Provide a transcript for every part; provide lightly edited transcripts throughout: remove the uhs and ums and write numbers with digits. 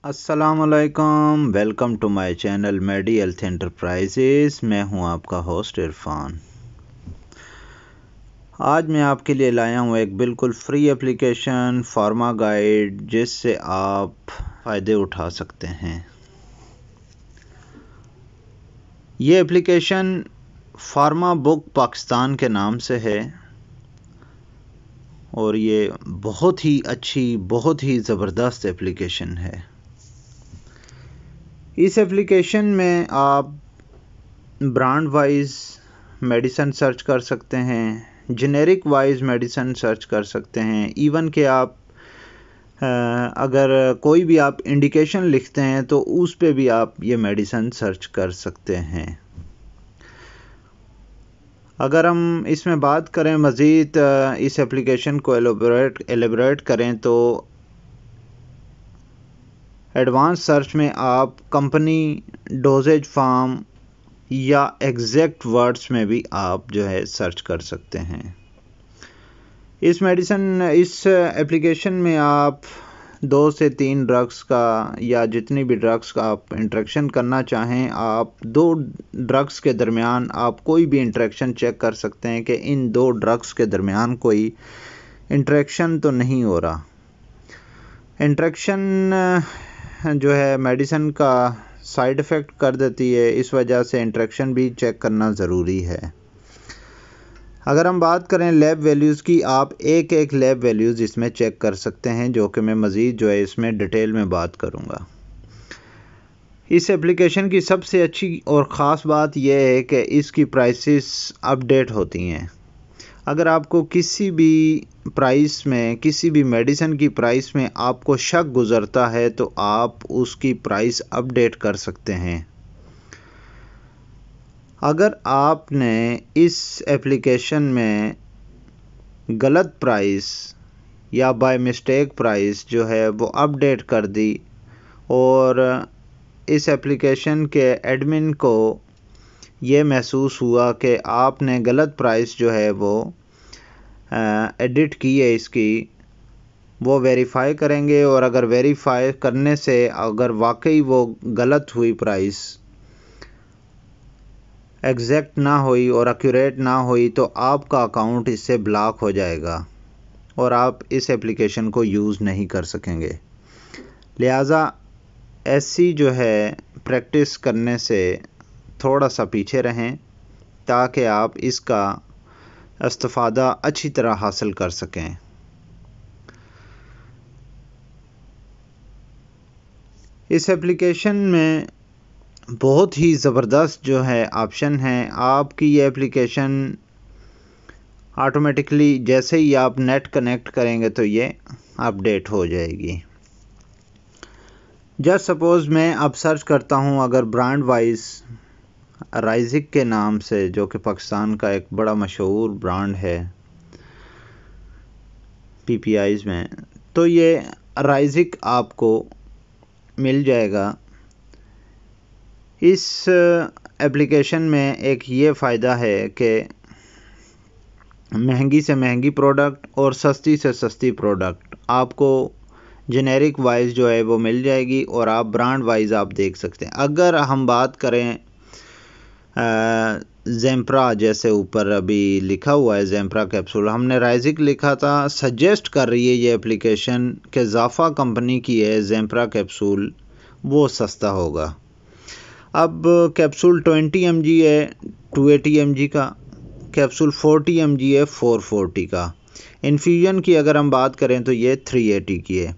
अस्सलामुअलैकुम, welcome to my channel medi health enterprises. मैं हूं आपका होस्ट इरफान। आज मैं आपके लिए लाया हूं एक बिल्कुल फ्री एप्लीकेशन फार्मा गाइड जिससे आप फ़ायदे उठा सकते हैं। ये एप्लीकेशन फार्मा बुक पाकिस्तान के नाम से है और ये बहुत ही अच्छी, बहुत ही ज़बरदस्त एप्लीकेशन है। इस एप्लीकेशन में आप ब्रांड वाइज मेडिसिन सर्च कर सकते हैं, जेनेरिक वाइज मेडिसिन सर्च कर सकते हैं। इवन कि आप अगर कोई भी आप इंडिकेशन लिखते हैं तो उस पे भी आप ये मेडिसिन सर्च कर सकते हैं। अगर हम इसमें बात करें मज़ीद इस एप्लीकेशन को एलेबरेट करें तो एडवांस सर्च में आप कंपनी, डोजेज फॉर्म या एग्जैक्ट वर्ड्स में भी आप जो है सर्च कर सकते हैं। इस एप्लीकेशन में आप 2 से 3 ड्रग्स का या जितनी भी ड्रग्स का आप इंटरेक्शन करना चाहें, आप 2 ड्रग्स के दरमियान आप कोई भी इंटरेक्शन चेक कर सकते हैं कि इन 2 ड्रग्स के दरमियान कोई इंटरेक्शन तो नहीं हो रहा। इंटरेक्शन जो है मेडिसिन का साइड इफ़ेक्ट कर देती है, इस वजह से इंटरेक्शन भी चेक करना ज़रूरी है। अगर हम बात करें लैब वैल्यूज़ की, आप एक लैब वैल्यूज़ इसमें चेक कर सकते हैं, जो कि मैं मज़ीद जो है इसमें डिटेल में बात करूँगा। इस एप्लीकेशन की सबसे अच्छी और ख़ास बात यह है कि इसकी प्राइसेस अपडेट होती हैं। अगर आपको किसी भी प्राइस में, किसी भी मेडिसिन की प्राइस में आपको शक गुज़रता है तो आप उसकी प्राइस अपडेट कर सकते हैं। अगर आपने इस एप्लीकेशन में गलत प्राइस या बाय मिस्टेक प्राइस जो है वो अपडेट कर दी और इस एप्लीकेशन के एडमिन को ये महसूस हुआ कि आपने गलत प्राइस जो है वो एडिट की है इसकी, वो वेरीफाई करेंगे और अगर वेरीफाई करने से अगर वाकई वो गलत हुई, प्राइस एग्जैक्ट ना हुई और एक्यूरेट ना हुई, तो आपका अकाउंट इससे ब्लॉक हो जाएगा और आप इस एप्लीकेशन को यूज़ नहीं कर सकेंगे। लिहाजा ऐसी जो है प्रैक्टिस करने से थोड़ा सा पीछे रहें ताकि आप इसका इस्तिफ़ादा अच्छी तरह हासिल कर सकें। इस एप्लीकेशन में बहुत ही ज़बरदस्त जो है ऑप्शन है। आपकी ये एप्लीकेशन ऑटोमेटिकली जैसे ही आप नेट कनेक्ट करेंगे तो ये अपडेट हो जाएगी। जस्ट सपोज़ मैं अब सर्च करता हूँ, अगर ब्रांड वाइज राइजिक के नाम से, जो कि पाकिस्तान का एक बड़ा मशहूर ब्रांड है पीपीआईज़ में, तो ये राइजिक आपको मिल जाएगा। इस एप्लीकेशन में एक ये फ़ायदा है कि महंगी से महंगी प्रोडक्ट और सस्ती से सस्ती प्रोडक्ट आपको जेनेरिक वाइज जो है वो मिल जाएगी और आप ब्रांड वाइज आप देख सकते हैं। अगर हम बात करें ज़ेम्प्रा, जैसे ऊपर अभी लिखा हुआ है ज़ेम्प्रा कैप्सूल, हमने राइजिक लिखा था, सजेस्ट कर रही है ये एप्लीकेशन कि ज़ाफ़ा कंपनी की है ज़ेम्प्रा कैप्सूल, वो सस्ता होगा। अब कैप्सूल 20 mg है 280 mg का, कैप्सूल 40 mg है 440 का। इन्फ्यूजन की अगर हम बात करें तो ये 380 की है।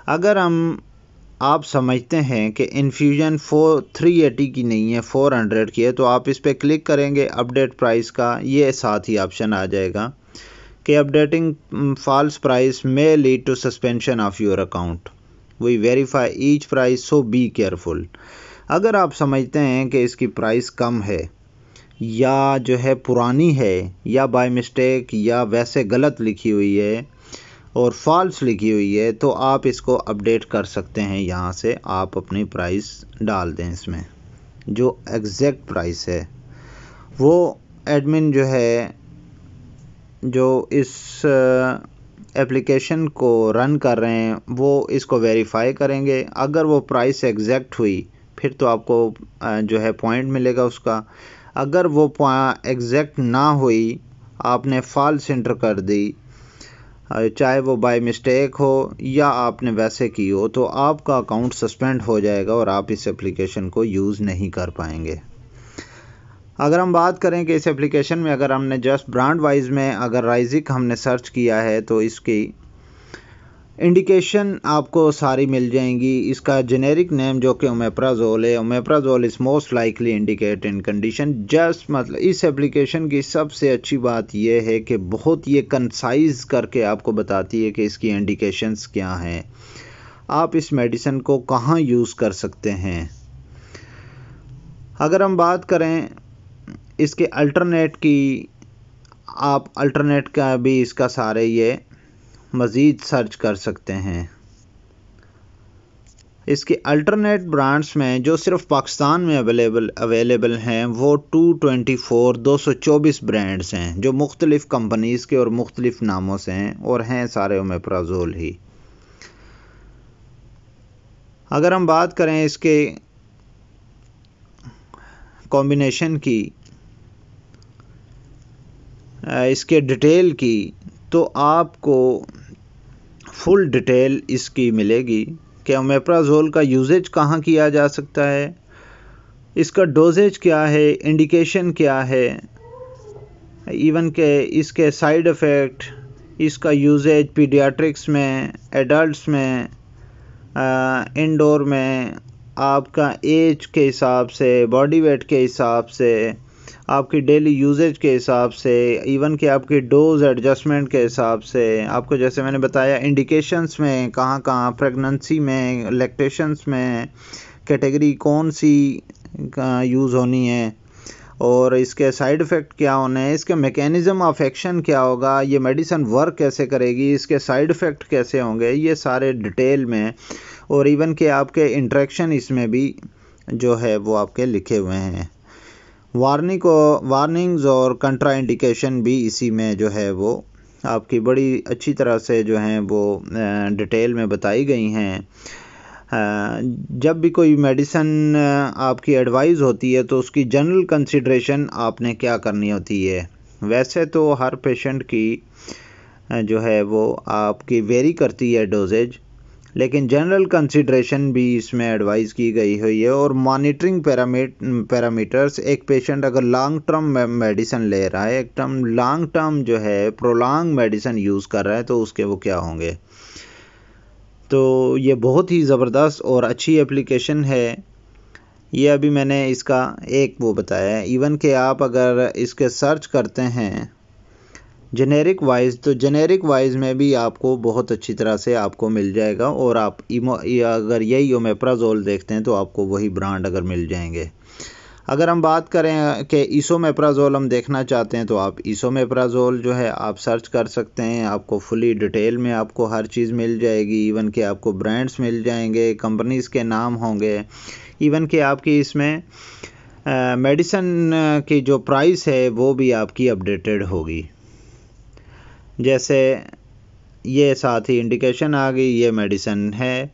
अगर आप समझते हैं कि इन्फ्यूजन 380 की नहीं है, 400 की है, तो आप इस पर क्लिक करेंगे अपडेट प्राइस का, ये साथ ही ऑप्शन आ जाएगा कि updating false price may lead to suspension of your account, we verify each price so be careful. अगर आप समझते हैं कि इसकी प्राइस कम है या जो है पुरानी है या बाय मिस्टेक या वैसे गलत लिखी हुई है और फॉल्स लिखी हुई है, तो आप इसको अपडेट कर सकते हैं। यहाँ से आप अपनी प्राइस डाल दें, इसमें जो एग्जैक्ट प्राइस है वो एडमिन जो है, जो इस एप्लीकेशन को रन कर रहे हैं वो इसको वेरीफाई करेंगे। अगर वो प्राइस एग्जैक्ट हुई फिर तो आपको जो है पॉइंट मिलेगा उसका। अगर वो एग्जैक्ट ना हुई, आपने फॉल्स एंटर कर दी, चाहे वो बाय मिस्टेक हो या आपने वैसे की हो, तो आपका अकाउंट सस्पेंड हो जाएगा और आप इस एप्लीकेशन को यूज़ नहीं कर पाएंगे। अगर हम बात करें कि इस एप्लीकेशन में अगर हमने जस्ट ब्रांड वाइज में अगर राइजिक हमने सर्च किया है तो इसकी इंडिकेशन आपको सारी मिल जाएंगी। इसका जेनेरिक नेम जो कि ओमेप्राजोल है, omeprazole is most likely indicate in condition. Just मतलब इस एप्लीकेशन की सबसे अच्छी बात यह है कि बहुत ये कंसाइज करके आपको बताती है कि इसकी इंडिकेशंस क्या हैं, आप इस मेडिसिन को कहाँ यूज़ कर सकते हैं। अगर हम बात करें इसके अल्टरनेट की, आप अल्टरनेट का भी इसका सारे ये मज़ीद सर्च कर सकते हैं। इसके अल्टरनेट ब्रांड्स में जो सिर्फ पाकिस्तान में अवेलेबल हैं वो 224 ब्रांड्स हैं जो मुख्तलिफ़ कंपनीज़ के और मुख्तलिफ़ नामों से हैं और हैं सारे ओमेप्राजोल ही। अगर हम बात करें इसके कॉम्बिनेशन की, इसके डिटेल की, तो आपको फुल डिटेल इसकी मिलेगी कि ओमेप्राजोल का यूजेज कहाँ किया जा सकता है, इसका डोजेज क्या है, इंडिकेशन क्या है, इवन के इसके साइड इफ़ेक्ट, इसका यूजेज पीडियाट्रिक्स में, एडल्ट्स में, इंडोर में, आपका एज के हिसाब से, बॉडी वेट के हिसाब से, आपकी डेली यूजेज के हिसाब से, इवन कि आपकी डोज एडजस्टमेंट के हिसाब से, आपको जैसे मैंने बताया इंडिकेशंस में कहाँ कहाँ, प्रेगनेंसी में, लैक्टेशंस में कैटेगरी कौन सी यूज़ होनी है और इसके साइड इफ़ेक्ट क्या होने हैं, इसके मैकेनिज़्म ऑफ एक्शन क्या होगा, ये मेडिसिन वर्क कैसे करेगी, इसके साइड इफ़ेक्ट कैसे होंगे, ये सारे डिटेल में, और इवन कि आपके इंटरेक्शन इसमें भी जो है वो आपके लिखे हुए हैं। वार्निंग्स और कंट्रा इंडिकेशन भी इसी में जो है वो आपकी बड़ी अच्छी तरह से जो हैं वो डिटेल में बताई गई हैं। जब भी कोई मेडिसिन आपकी एडवाइस होती है तो उसकी जनरल कंसिडरेशन आपने क्या करनी होती है। वैसे तो हर पेशेंट की जो है वो आपकी वेरी करती है डोजेज, लेकिन जनरल कंसिडरेशन भी इसमें एडवाइस की गई हुई है। और मॉनिटरिंग पैरामीटर्स, एक पेशेंट अगर लॉन्ग टर्म मेडिसिन ले रहा है, एक लॉन्ग टर्म जो है प्रोलॉन्ग मेडिसिन यूज़ कर रहा है, तो उसके वो क्या होंगे। तो ये बहुत ही ज़बरदस्त और अच्छी एप्लीकेशन है। ये अभी मैंने इसका एक वो बताया है। इवन कि आप अगर इसके सर्च करते हैं जेनेरिक वाइज, तो जेनेरिक वाइज में भी आपको बहुत अच्छी तरह से आपको मिल जाएगा। और आप अगर यही ओमेप्राजोल देखते हैं तो आपको वही ब्रांड अगर मिल जाएंगे। अगर हम बात करें कि इसोमेप्राजोल हम देखना चाहते हैं तो आप इसोमेप्राजोल जो है आप सर्च कर सकते हैं, आपको फुली डिटेल में आपको हर चीज़ मिल जाएगी। इवन कि आपको ब्रांड्स मिल जाएंगे, कंपनीज़ के नाम होंगे, इवन कि आपकी इसमें मेडिसिन की जो प्राइस है वो भी आपकी अपडेटेड होगी। जैसे ये साथ ही इंडिकेशन आ गई, ये मेडिसिन है,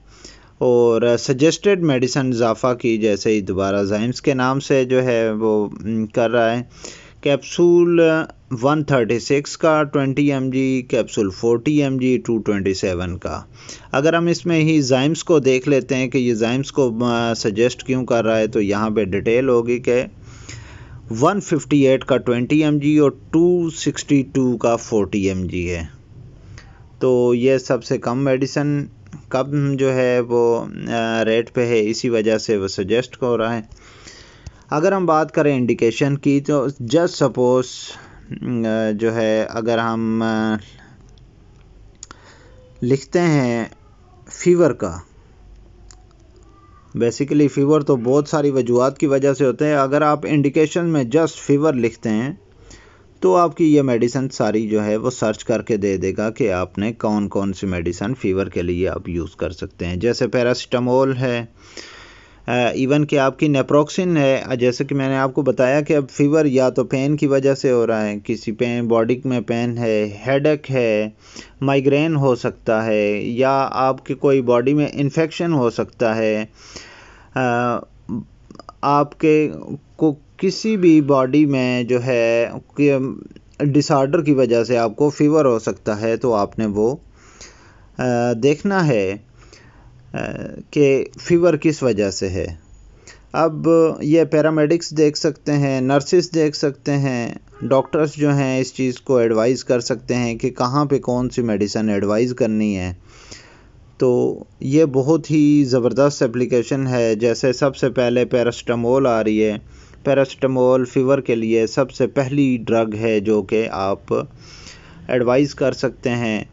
और सजेस्टेड मेडिसिन इजाफा की, जैसे ही दोबारा जाइम्स के नाम से जो है वो कर रहा है। कैप्सूल 136 का 20 mg, कैप्सूल 40 mg 227 का। अगर हम इसमें ही जाइम्स को देख लेते हैं कि ये जाइम्स को सजेस्ट क्यों कर रहा है, तो यहाँ पे डिटेल होगी कि 158 का 20 mg और 262 का 40 mg है। तो ये सबसे कम मेडिसिन कब जो है वो रेट पे है, इसी वजह से वो सजेस्ट हो रहा है। अगर हम बात करें इंडिकेशन की, तो जस्ट सपोज जो है अगर हम लिखते हैं फ़ीवर का, बेसिकली फ़ीवर तो बहुत सारी वजूहात की वजह से होते हैं। अगर आप इंडिकेशन में जस्ट फ़ीवर लिखते हैं तो आपकी ये मेडिसिन सारी जो है वो सर्च करके दे देगा कि आपने कौन कौन सी मेडिसिन फ़ीवर के लिए आप यूज़ कर सकते हैं। जैसे पैरासीटामोल है, इवन कि आपकी नेप्रोक्सिन है, जैसे कि मैंने आपको बताया कि अब फीवर या तो पेन की वजह से हो रहा है, किसी पेन बॉडी में पेन है, हेडेक है, माइग्रेन हो सकता है, या आपके कोई बॉडी में इन्फेक्शन हो सकता है, आपके को किसी भी बॉडी में जो है डिसऑर्डर की वजह से आपको फीवर हो सकता है, तो आपने वो देखना है कि फ़ीवर किस वजह से है। अब ये पैरामेडिक्स देख सकते हैं, नर्सिस देख सकते हैं, डॉक्टर्स जो हैं इस चीज़ को एडवाइस कर सकते हैं कि कहाँ पे कौन सी मेडिसिन एडवाइस करनी है। तो ये बहुत ही ज़बरदस्त एप्लीकेशन है। जैसे सबसे पहले पैरासिटामोल आ रही है, पैरासिटामोल फ़ीवर के लिए सबसे पहली ड्रग है जो कि आप एडवाइस कर सकते हैं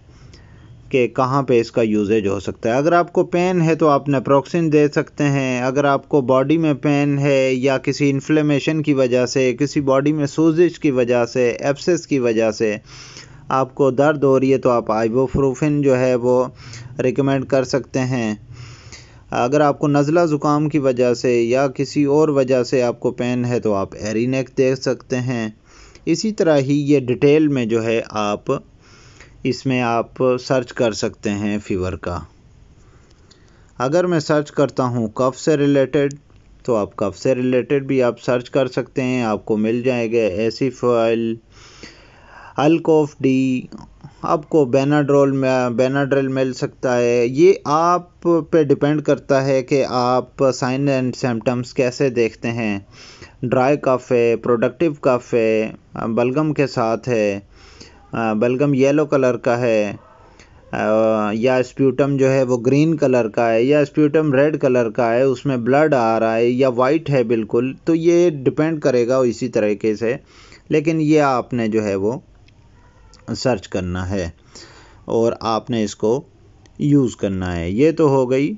कि कहाँ पे इसका यूजेज हो सकता है। अगर आपको पेन है तो आप नेप्रोक्सिन दे सकते हैं। अगर आपको बॉडी में पेन है या किसी इन्फ्लेमेशन की वजह से, किसी बॉडी में सूजिश की वजह से, एब्सेस की वजह से आपको दर्द हो रही है, तो आप आइबुप्रोफेन जो है वो रिकमेंड कर सकते हैं। अगर आपको नज़ला ज़ुकाम की वजह से या किसी और वजह से आपको पेन है तो आप एरिनेक दे सकते हैं। इसी तरह ही ये डिटेल में जो है आप इसमें आप सर्च कर सकते हैं फ़ीवर का। अगर मैं सर्च करता हूँ कफ से रिलेटेड, तो आप कफ से रिलेटेड भी आप सर्च कर सकते हैं, आपको मिल जाएगा एसिफाइल, अल्कोफ डी, आपको बेनाड्रोल मिल सकता है। ये आप पे डिपेंड करता है कि आप साइन एंड सिम्टम्स कैसे देखते हैं। ड्राई कफ है, प्रोडक्टिव कफ है, बलगम के साथ है, बलगम येलो कलर का है, या स्प्यूटम जो है वो ग्रीन कलर का है, या स्प्यूटम रेड कलर का है, उसमें ब्लड आ रहा है, या वाइट है बिल्कुल, तो ये डिपेंड करेगा इसी तरीके से। लेकिन ये आपने जो है वो सर्च करना है और आपने इसको यूज़ करना है। ये तो हो गई।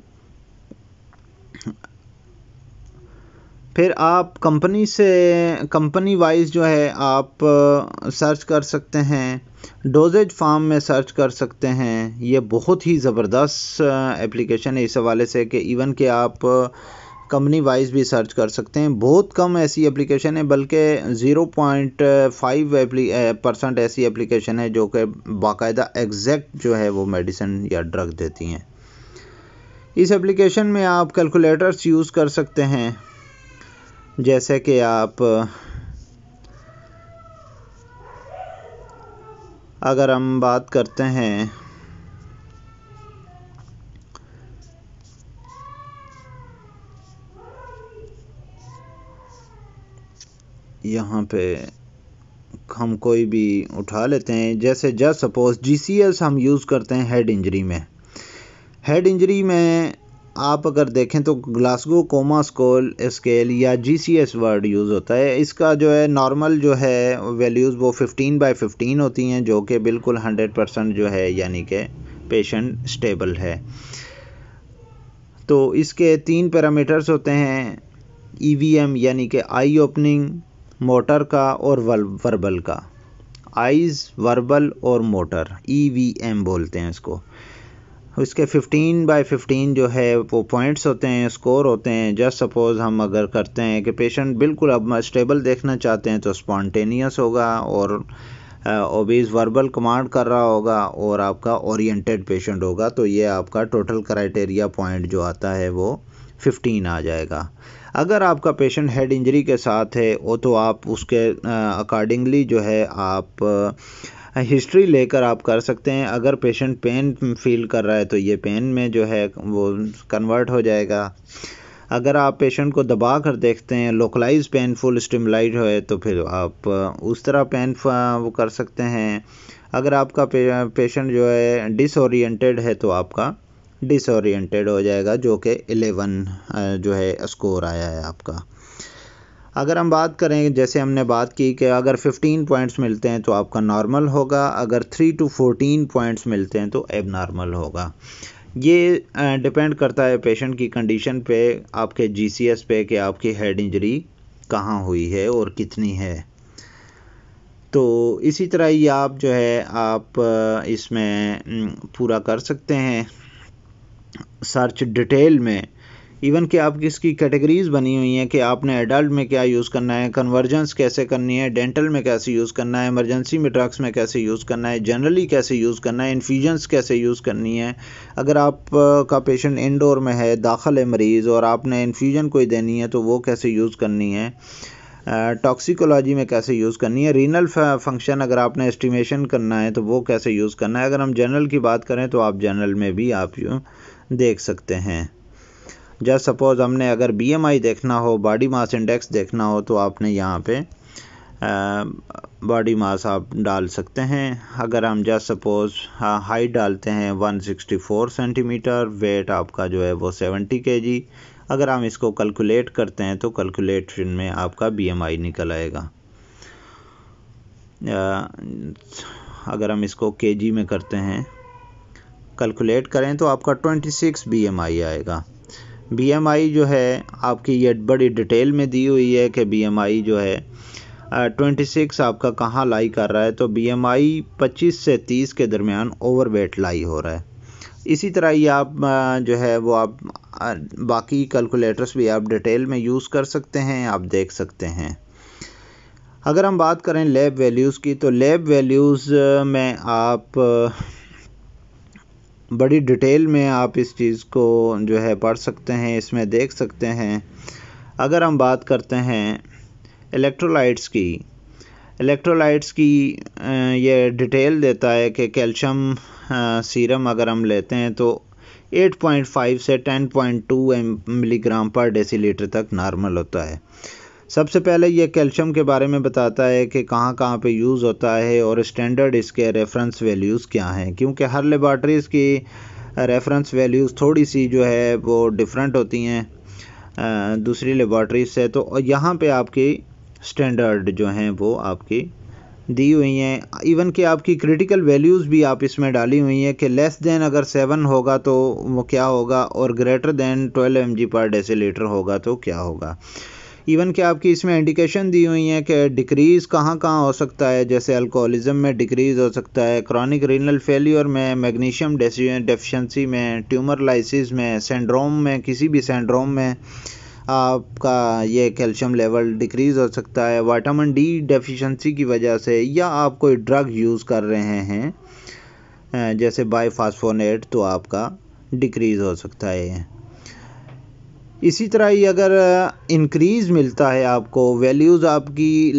फिर आप कंपनी वाइज जो है आप सर्च कर सकते हैं, डोजेज फार्म में सर्च कर सकते हैं। ये बहुत ही ज़बरदस्त एप्लीकेशन है इस हवाले से कि इवन कि आप कंपनी वाइज भी सर्च कर सकते हैं। बहुत कम ऐसी एप्लीकेशन है, बल्कि 0.5% ऐसी एप्लीकेशन है जो कि बाकायदा एग्जैक्ट जो है वो मेडिसिन या ड्रग देती हैं। इस एप्लीकेशन में आप कैलकुलेटर्स यूज़ कर सकते हैं, जैसे कि आप अगर हम बात करते हैं यहाँ पे, हम कोई भी उठा लेते हैं, जैसे जस्ट सपोज GCS हम यूज़ करते हैं हेड इंजरी में। हेड इंजरी में आप अगर देखें तो ग्लासगो कोमा स्केल या GCS वर्ड यूज़ होता है। इसका जो है नॉर्मल जो है वैल्यूज़ वो 15/15 होती हैं, जो कि बिल्कुल 100% जो है, यानी कि पेशेंट स्टेबल है। तो इसके 3 पैरामीटर्स होते हैं, EVM यानी कि आई ओपनिंग, मोटर का और वर्बल का। आइज़, वर्बल और मोटर, EVM बोलते हैं इसको। इसके 15/15 जो है वो पॉइंट्स होते हैं, स्कोर होते हैं। जस्ट सपोज़ हम अगर करते हैं कि पेशेंट बिल्कुल अब स्टेबल देखना चाहते हैं तो स्पॉन्टेनियस होगा, और ओबीज वर्बल कमांड कर रहा होगा, और आपका ओरिएंटेड पेशेंट होगा। तो ये आपका टोटल क्राइटेरिया पॉइंट जो आता है वो 15 आ जाएगा। अगर आपका पेशेंट हेड इंजरी के साथ है वो तो आप उसके अकॉर्डिंगली जो है आप हिस्ट्री लेकर आप कर सकते हैं। अगर पेशेंट पेन फील कर रहा है तो ये पेन में जो है वो कन्वर्ट हो जाएगा। अगर आप पेशेंट को दबा कर देखते हैं, लोकलाइज पेनफुल स्टिमुलाइड है, तो फिर आप उस तरह पेन वो कर सकते हैं। अगर आपका पेशेंट जो है डिसओरिएंटेड है तो आपका डिसओरिएंटेड हो जाएगा, जो कि 11 जो है स्कोर आया है आपका। अगर हम बात करें, जैसे हमने बात की कि अगर 15 पॉइंट्स मिलते हैं तो आपका नॉर्मल होगा, अगर 3 to 14 पॉइंट्स मिलते हैं तो एब नॉर्मल होगा। ये डिपेंड करता है पेशेंट की कंडीशन पे, आपके GCS पे, कि आपकी हेड इंजरी कहाँ हुई है और कितनी है। तो इसी तरह ही आप जो है आप इसमें पूरा कर सकते हैं सर्च डिटेल में इवन कि आप इसकी कैटेगरीज बनी हुई हैं कि आपने एडल्ट में क्या यूज़ करना है, कन्वर्जेंस कैसे करनी है, डेंटल में कैसे यूज़ करना है, इमरजेंसी में ड्रग्स में कैसे यूज़ करना है, जनरली कैसे यूज़ करना है, इन्फ्यूजन्स कैसे यूज़ करनी है। अगर आप का पेशेंट इंडोर में है, दाखिल है मरीज़ और आपने इन्फ्यूजन कोई देनी है तो वो कैसे यूज़ करनी है, टॉक्सिकोलॉजी में कैसे यूज़ करनी है, रीनल फंक्शन अगर आपने एस्टिमेशन करना है तो वो कैसे यूज़ करना है। अगर हम जनरल की बात करें तो आप जनरल में भी आप यूँ देख सकते हैं। जस्ट सपोज़ हमने अगर BMI देखना हो, बॉडी मास इंडेक्स देखना हो, तो आपने यहाँ पे बॉडी मास आप डाल सकते हैं। अगर हम जस्ट सपोज़ हाइट डालते हैं 164 सेंटीमीटर, वेट आपका जो है वो 70 kg। अगर हम इसको कैलकुलेट करते हैं तो कैलकुलेशन में आपका BMI निकल आएगा। अगर हम इसको kg में करते हैं, कैलकुलेट करें तो आपका 26 BMI आएगा। BMI जो है आपकी ये बड़ी डिटेल में दी हुई है कि BMI जो है 26 आपका कहाँ लाई कर रहा है, तो BMI 25 से 30 के दरमियान ओवरवेट लाई हो रहा है। इसी तरह ये आप जो है वो आप बाकी कैलकुलेटर्स भी आप डिटेल में यूज़ कर सकते हैं, आप देख सकते हैं। अगर हम बात करें लैब वैल्यूज़ की, तो लैब वैल्यूज़ में आप बड़ी डिटेल में आप इस चीज़ को जो है पढ़ सकते हैं, इसमें देख सकते हैं। अगर हम बात करते हैं इलेक्ट्रोलाइट्स की, ये डिटेल देता है कि कैल्शियम सीरम अगर हम लेते हैं तो 8.5 से 10.2 मिलीग्राम पर डेसीलीटर तक नॉर्मल होता है। सबसे पहले ये कैल्शियम के बारे में बताता है कि कहाँ कहाँ पे यूज़ होता है और स्टैंडर्ड इसके रेफरेंस वैल्यूज़ क्या हैं, क्योंकि हर लेबॉर्ट्रीज़ की रेफरेंस वैल्यूज़ थोड़ी सी जो है वो डिफरेंट होती हैं दूसरी लेबॉर्ट्रीज से। तो यहाँ पे आपकी स्टैंडर्ड जो हैं वो आपकी दी हुई हैं। इवन कि आपकी क्रिटिकल वैल्यूज़ भी आप इसमें डाली हुई हैं कि लेस देन अगर 7 होगा तो वो क्या होगा और ग्रेटर देन 12 mg पर डेसीलीटर होगा तो क्या होगा। इवन कि आपकी इसमें इंडिकेशन दी हुई है कि डिक्रीज़ कहाँ कहाँ हो सकता है, जैसे अल्कोहलिज्म में डिक्रीज़ हो सकता है, क्रॉनिक रीनल फेलियर में, मैग्नीशियम डेफिशिएंसी में, ट्यूमर लाइसिस में, सिंड्रोम में, किसी भी सिंड्रोम में आपका ये कैल्शियम लेवल डिक्रीज़ हो सकता है, विटामिन D डेफिशिएंसी की वजह से, या आप कोई ड्रग यूज़ कर रहे हैं जैसे बाईफास्फोनेट, तो आपका डिक्रीज़ हो सकता है। इसी तरह ही अगर इंक्रीज़ मिलता है आपको, वैल्यूज़ आपकी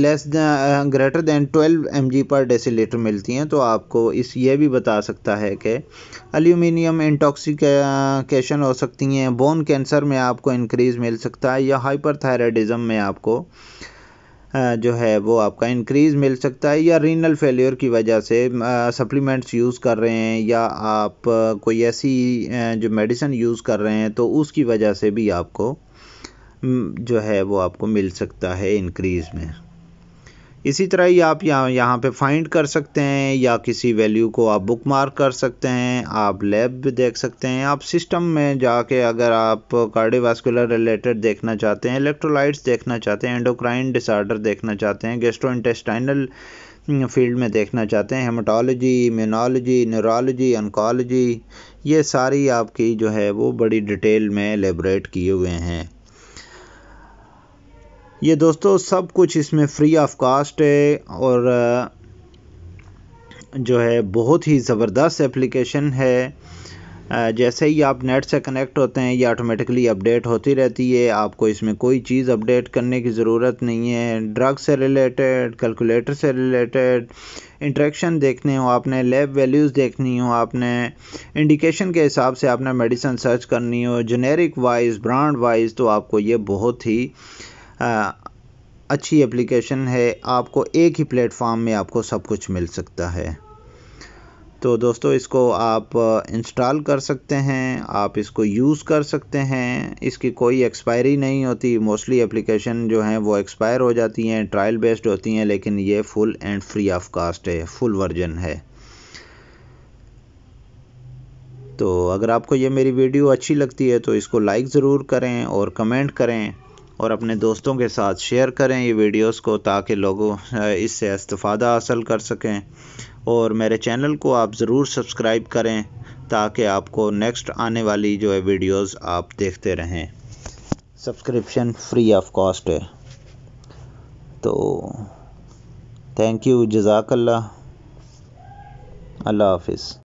ग्रेटर दैन 12 mg पर डेसीलीटर मिलती हैं, तो आपको ये भी बता सकता है कि एल्यूमिनियम इंटॉक्सिकेशन हो सकती हैं, बोन कैंसर में आपको इंक्रीज़ मिल सकता है, या हाइपरथायराइडिज्म में आपको जो है वो आपका इंक्रीज़ मिल सकता है, या रीनल फेलियर की वजह से सप्लीमेंट्स यूज़ कर रहे हैं, या आप कोई ऐसी जो मेडिसिन यूज़ कर रहे हैं तो उसकी वजह से भी आपको जो है वो आपको मिल सकता है इंक्रीज़ में। इसी तरह ही आप यहाँ पे फाइंड कर सकते हैं, या किसी वैल्यू को आप बुक मार्क कर सकते हैं, आप लैब भी देख सकते हैं, आप सिस्टम में जाके अगर आप कार्डियोवास्कुलर रिलेटेड देखना चाहते हैं, इलेक्ट्रोलाइट्स देखना चाहते हैं, एंडोक्राइन डिसऑर्डर देखना चाहते हैं, गैस्ट्रोइंटेस्टाइनल फील्ड में देखना चाहते हैं, हेमाटोलॉजी, इम्यूनोलॉजी, न्यूरोलॉजी, ऑन्कोलॉजी, ये सारी आपकी जो है वो बड़ी डिटेल में एलेबोरेट किए हुए हैं। ये दोस्तों सब कुछ इसमें फ्री ऑफ कास्ट है, और जो है बहुत ही ज़बरदस्त एप्लीकेशन है। जैसे ही आप नेट से कनेक्ट होते हैं ये ऑटोमेटिकली अपडेट होती रहती है, आपको इसमें कोई चीज़ अपडेट करने की ज़रूरत नहीं है। ड्रग से रिलेटेड, कैलकुलेटर से रिलेटेड, इंट्रैक्शन देखने हो आपने, लैब वैल्यूज़ देखनी हो आपने, इंडिकेशन के हिसाब से आपने मेडिसिन सर्च करनी हो, जेनेरिक वाइज, ब्रांड वाइज, तो आपको ये बहुत ही अच्छी एप्लीकेशन है। आपको एक ही प्लेटफॉर्म में आपको सब कुछ मिल सकता है। तो दोस्तों इसको आप इंस्टॉल कर सकते हैं, आप इसको यूज़ कर सकते हैं, इसकी कोई एक्सपायरी नहीं होती। मोस्टली एप्लीकेशन जो हैं वो एक्सपायर हो जाती हैं, ट्रायल बेस्ड होती हैं, लेकिन ये full and free of cost है, फुल वर्जन है। तो अगर आपको ये मेरी वीडियो अच्छी लगती है तो इसको लाइक ज़रूर करें और कमेंट करें, और अपने दोस्तों के साथ शेयर करें ये वीडियोस को, ताकि लोग इससे इस्तिफ़ादा हासिल कर सकें। और मेरे चैनल को आप ज़रूर सब्सक्राइब करें ताकि आपको नेक्स्ट आने वाली जो है वीडियोस आप देखते रहें। सब्सक्रिप्शन फ्री ऑफ कॉस्ट है। तो थैंक यू, जज़ाकल्लाह, अल्लाह हाफिज़।